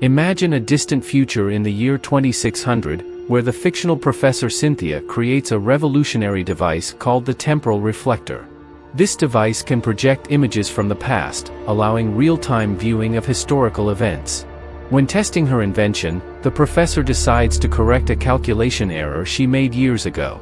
Imagine a distant future in the year 2600, where the fictional Professor Cynthia creates a revolutionary device called the temporal reflector. This device can project images from the past, allowing real-time viewing of historical events. When testing her invention, the professor decides to correct a calculation error she made years ago.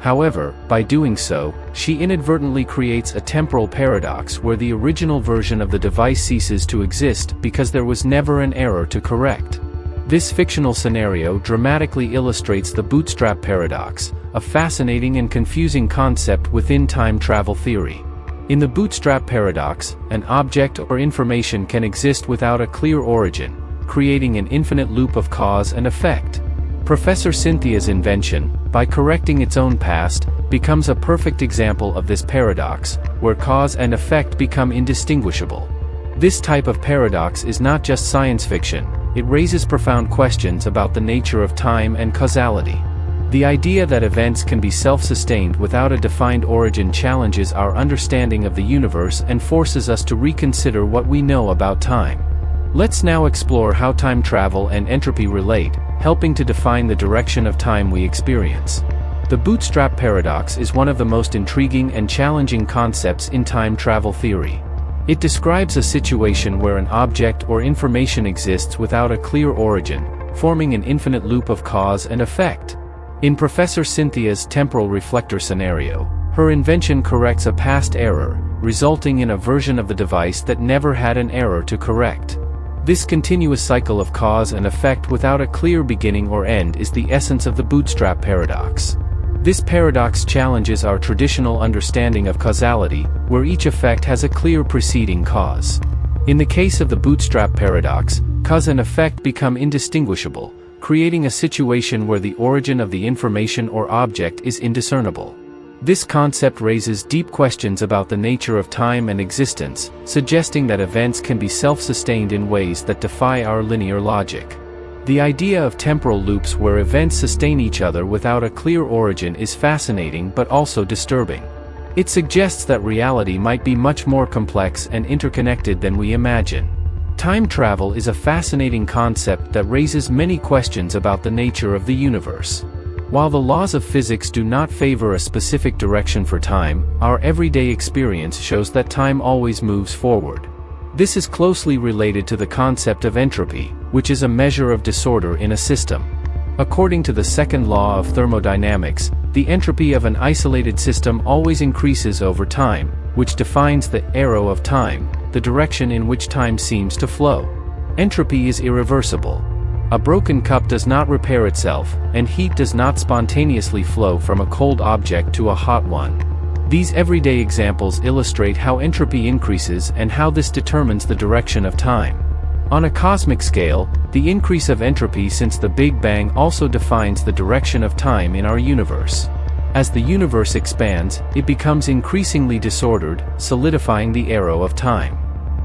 However, by doing so, she inadvertently creates a temporal paradox where the original version of the device ceases to exist because there was never an error to correct. This fictional scenario dramatically illustrates the bootstrap paradox, a fascinating and confusing concept within time travel theory. In the bootstrap paradox, an object or information can exist without a clear origin, creating an infinite loop of cause and effect. Professor Cynthia's invention, by correcting its own past, becomes a perfect example of this paradox, where cause and effect become indistinguishable. This type of paradox is not just science fiction, it raises profound questions about the nature of time and causality. The idea that events can be self-sustained without a defined origin challenges our understanding of the universe and forces us to reconsider what we know about time. Let's now explore how time travel and entropy relate, helping to define the direction of time we experience. The bootstrap paradox is one of the most intriguing and challenging concepts in time travel theory. It describes a situation where an object or information exists without a clear origin, forming an infinite loop of cause and effect. In Professor Cynthia's temporal reflector scenario, her invention corrects a past error, resulting in a version of the device that never had an error to correct. This continuous cycle of cause and effect without a clear beginning or end is the essence of the bootstrap paradox. This paradox challenges our traditional understanding of causality, where each effect has a clear preceding cause. In the case of the bootstrap paradox, cause and effect become indistinguishable, creating a situation where the origin of the information or object is indiscernible. This concept raises deep questions about the nature of time and existence, suggesting that events can be self-sustained in ways that defy our linear logic. The idea of temporal loops where events sustain each other without a clear origin is fascinating but also disturbing. It suggests that reality might be much more complex and interconnected than we imagine. Time travel is a fascinating concept that raises many questions about the nature of the universe. While the laws of physics do not favor a specific direction for time, our everyday experience shows that time always moves forward. This is closely related to the concept of entropy, which is a measure of disorder in a system. According to the second law of thermodynamics, the entropy of an isolated system always increases over time, which defines the arrow of time, the direction in which time seems to flow. Entropy is irreversible. A broken cup does not repair itself, and heat does not spontaneously flow from a cold object to a hot one. These everyday examples illustrate how entropy increases and how this determines the direction of time. On a cosmic scale, the increase of entropy since the Big Bang also defines the direction of time in our universe. As the universe expands, it becomes increasingly disordered, solidifying the arrow of time.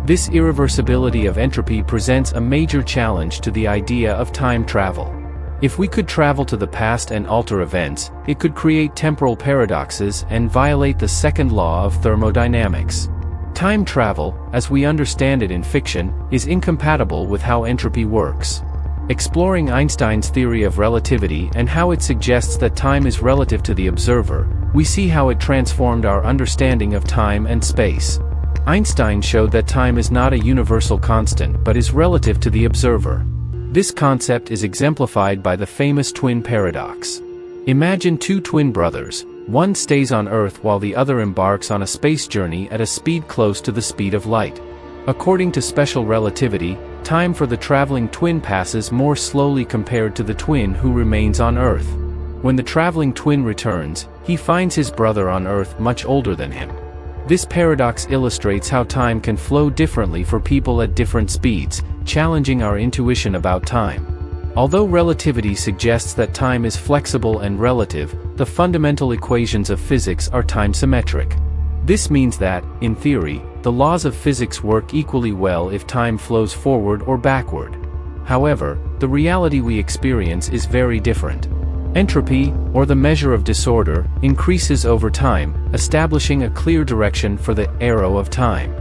This irreversibility of entropy presents a major challenge to the idea of time travel. If we could travel to the past and alter events, it could create temporal paradoxes and violate the second law of thermodynamics. Time travel, as we understand it in fiction, is incompatible with how entropy works. Exploring Einstein's theory of relativity and how it suggests that time is relative to the observer, we see how it transformed our understanding of time and space. Einstein showed that time is not a universal constant but is relative to the observer. This concept is exemplified by the famous twin paradox. Imagine two twin brothers. One stays on Earth while the other embarks on a space journey at a speed close to the speed of light. According to special relativity, time for the traveling twin passes more slowly compared to the twin who remains on Earth. When the traveling twin returns, he finds his brother on Earth much older than him. This paradox illustrates how time can flow differently for people at different speeds, challenging our intuition about time. Although relativity suggests that time is flexible and relative, the fundamental equations of physics are time-symmetric. This means that, in theory, the laws of physics work equally well if time flows forward or backward. However, the reality we experience is very different. Entropy, or the measure of disorder, increases over time, establishing a clear direction for the arrow of time.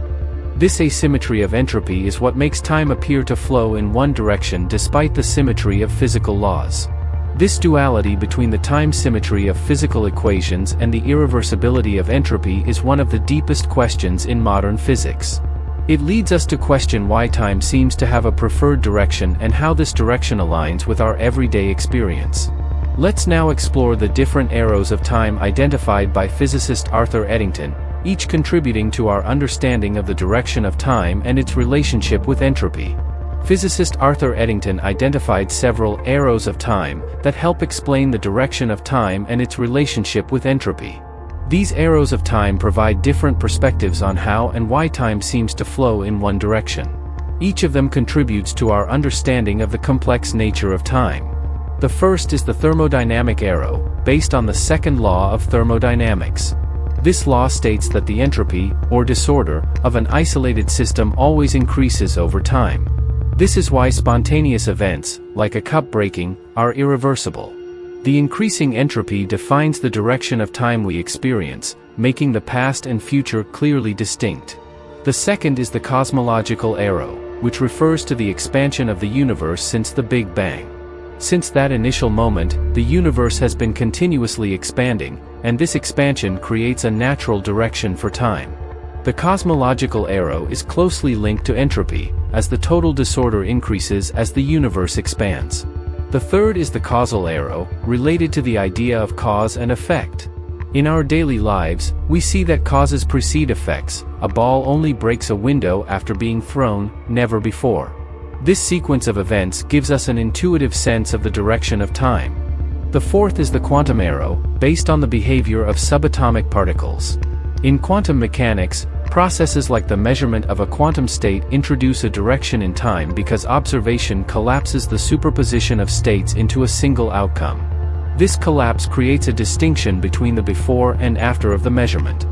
This asymmetry of entropy is what makes time appear to flow in one direction despite the symmetry of physical laws. This duality between the time symmetry of physical equations and the irreversibility of entropy is one of the deepest questions in modern physics. It leads us to question why time seems to have a preferred direction and how this direction aligns with our everyday experience. Let's now explore the different arrows of time identified by physicist Arthur Eddington, each contributing to our understanding of the direction of time and its relationship with entropy. Physicist Arthur Eddington identified several arrows of time that help explain the direction of time and its relationship with entropy. These arrows of time provide different perspectives on how and why time seems to flow in one direction. Each of them contributes to our understanding of the complex nature of time. The first is the thermodynamic arrow, based on the second law of thermodynamics. This law states that the entropy, or disorder, of an isolated system always increases over time. This is why spontaneous events, like a cup breaking, are irreversible. The increasing entropy defines the direction of time we experience, making the past and future clearly distinct. The second is the cosmological arrow, which refers to the expansion of the universe since the Big Bang. Since that initial moment, the universe has been continuously expanding, and this expansion creates a natural direction for time. The cosmological arrow is closely linked to entropy, as the total disorder increases as the universe expands. The third is the causal arrow, related to the idea of cause and effect. In our daily lives, we see that causes precede effects. A ball only breaks a window after being thrown, never before. This sequence of events gives us an intuitive sense of the direction of time. The fourth is the quantum arrow, based on the behavior of subatomic particles. In quantum mechanics, processes like the measurement of a quantum state introduce a direction in time because observation collapses the superposition of states into a single outcome. This collapse creates a distinction between the before and after of the measurement.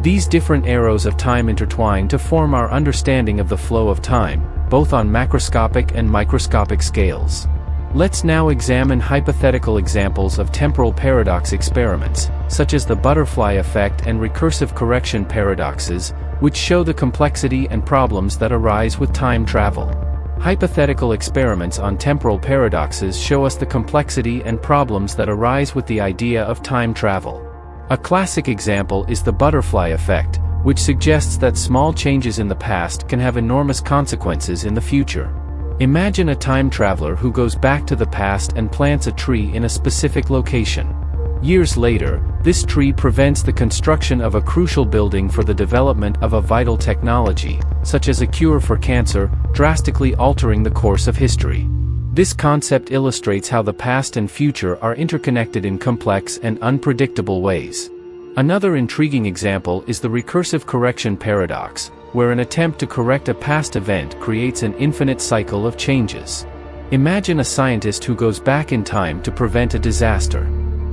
These different arrows of time intertwine to form our understanding of the flow of time, both on macroscopic and microscopic scales. Let's now examine hypothetical examples of temporal paradox experiments, such as the butterfly effect and recursive correction paradoxes, which show the complexity and problems that arise with time travel. Hypothetical experiments on temporal paradoxes show us the complexity and problems that arise with the idea of time travel. A classic example is the butterfly effect, which suggests that small changes in the past can have enormous consequences in the future. Imagine a time traveler who goes back to the past and plants a tree in a specific location. Years later, this tree prevents the construction of a crucial building for the development of a vital technology, such as a cure for cancer, drastically altering the course of history. This concept illustrates how the past and future are interconnected in complex and unpredictable ways. Another intriguing example is the recursive correction paradox, where an attempt to correct a past event creates an infinite cycle of changes. Imagine a scientist who goes back in time to prevent a disaster.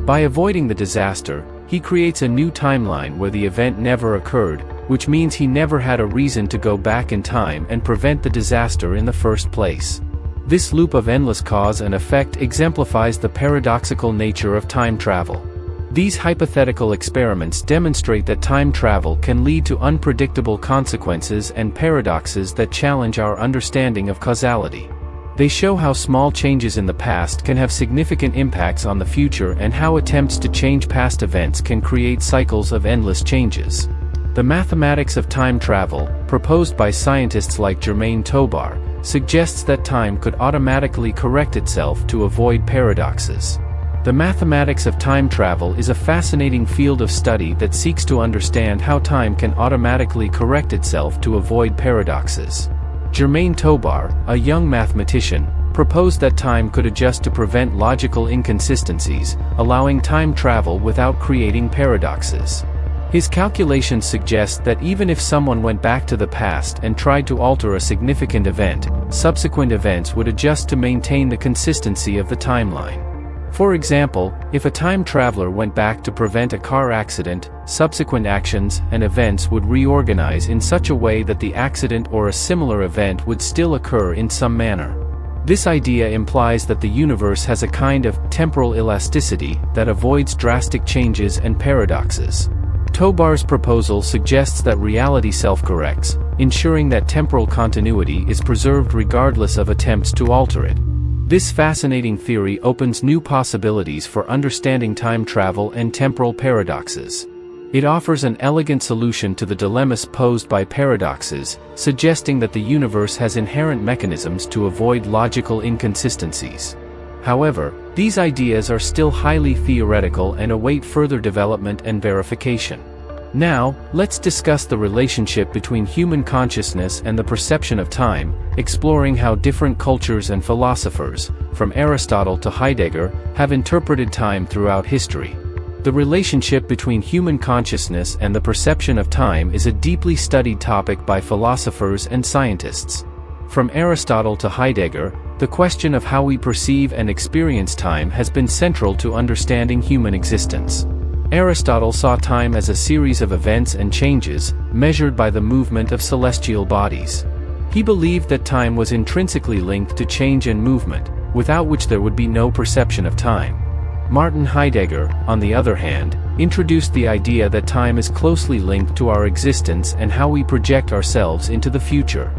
By avoiding the disaster, he creates a new timeline where the event never occurred, which means he never had a reason to go back in time and prevent the disaster in the first place. This loop of endless cause and effect exemplifies the paradoxical nature of time travel. These hypothetical experiments demonstrate that time travel can lead to unpredictable consequences and paradoxes that challenge our understanding of causality. They show how small changes in the past can have significant impacts on the future and how attempts to change past events can create cycles of endless changes. The mathematics of time travel, proposed by scientists like Germain Tobar, suggests that time could automatically correct itself to avoid paradoxes. The mathematics of time travel is a fascinating field of study that seeks to understand how time can automatically correct itself to avoid paradoxes. Germain Tobar, a young mathematician, proposed that time could adjust to prevent logical inconsistencies, allowing time travel without creating paradoxes. His calculations suggest that even if someone went back to the past and tried to alter a significant event, subsequent events would adjust to maintain the consistency of the timeline. For example, if a time traveler went back to prevent a car accident, subsequent actions and events would reorganize in such a way that the accident or a similar event would still occur in some manner. This idea implies that the universe has a kind of temporal elasticity that avoids drastic changes and paradoxes. Tobar's proposal suggests that reality self-corrects, ensuring that temporal continuity is preserved regardless of attempts to alter it. This fascinating theory opens new possibilities for understanding time travel and temporal paradoxes. It offers an elegant solution to the dilemmas posed by paradoxes, suggesting that the universe has inherent mechanisms to avoid logical inconsistencies. However, these ideas are still highly theoretical and await further development and verification. Now, let's discuss the relationship between human consciousness and the perception of time, exploring how different cultures and philosophers, from Aristotle to Heidegger, have interpreted time throughout history. The relationship between human consciousness and the perception of time is a deeply studied topic by philosophers and scientists. From Aristotle to Heidegger, the question of how we perceive and experience time has been central to understanding human existence. Aristotle saw time as a series of events and changes, measured by the movement of celestial bodies. He believed that time was intrinsically linked to change and movement, without which there would be no perception of time. Martin Heidegger, on the other hand, introduced the idea that time is closely linked to our existence and how we project ourselves into the future.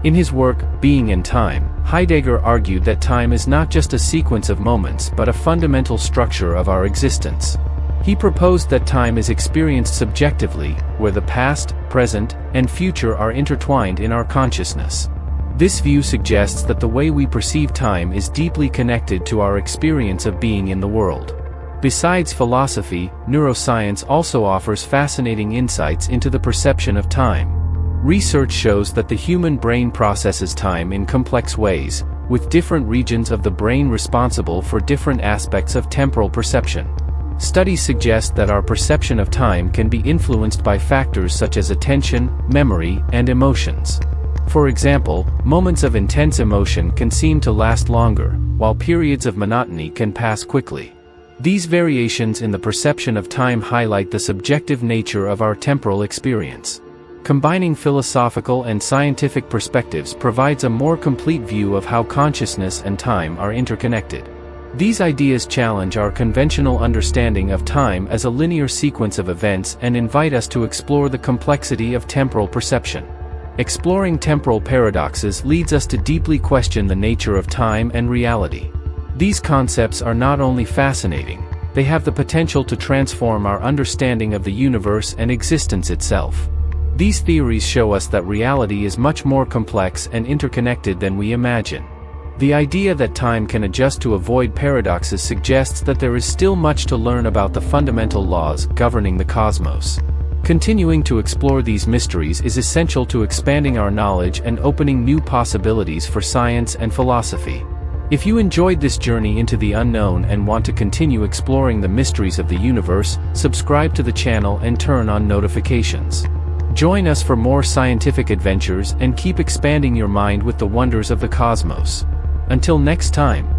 In his work, Being and Time, Heidegger argued that time is not just a sequence of moments but a fundamental structure of our existence. He proposed that time is experienced subjectively, where the past, present, and future are intertwined in our consciousness. This view suggests that the way we perceive time is deeply connected to our experience of being in the world. Besides philosophy, neuroscience also offers fascinating insights into the perception of time. Research shows that the human brain processes time in complex ways, with different regions of the brain responsible for different aspects of temporal perception. Studies suggest that our perception of time can be influenced by factors such as attention, memory, and emotions. For example, moments of intense emotion can seem to last longer, while periods of monotony can pass quickly. These variations in the perception of time highlight the subjective nature of our temporal experience. Combining philosophical and scientific perspectives provides a more complete view of how consciousness and time are interconnected. These ideas challenge our conventional understanding of time as a linear sequence of events and invite us to explore the complexity of temporal perception. Exploring temporal paradoxes leads us to deeply question the nature of time and reality. These concepts are not only fascinating, they have the potential to transform our understanding of the universe and existence itself. These theories show us that reality is much more complex and interconnected than we imagine. The idea that time can adjust to avoid paradoxes suggests that there is still much to learn about the fundamental laws governing the cosmos. Continuing to explore these mysteries is essential to expanding our knowledge and opening new possibilities for science and philosophy. If you enjoyed this journey into the unknown and want to continue exploring the mysteries of the universe, subscribe to the channel and turn on notifications. Join us for more scientific adventures and keep expanding your mind with the wonders of the cosmos. Until next time.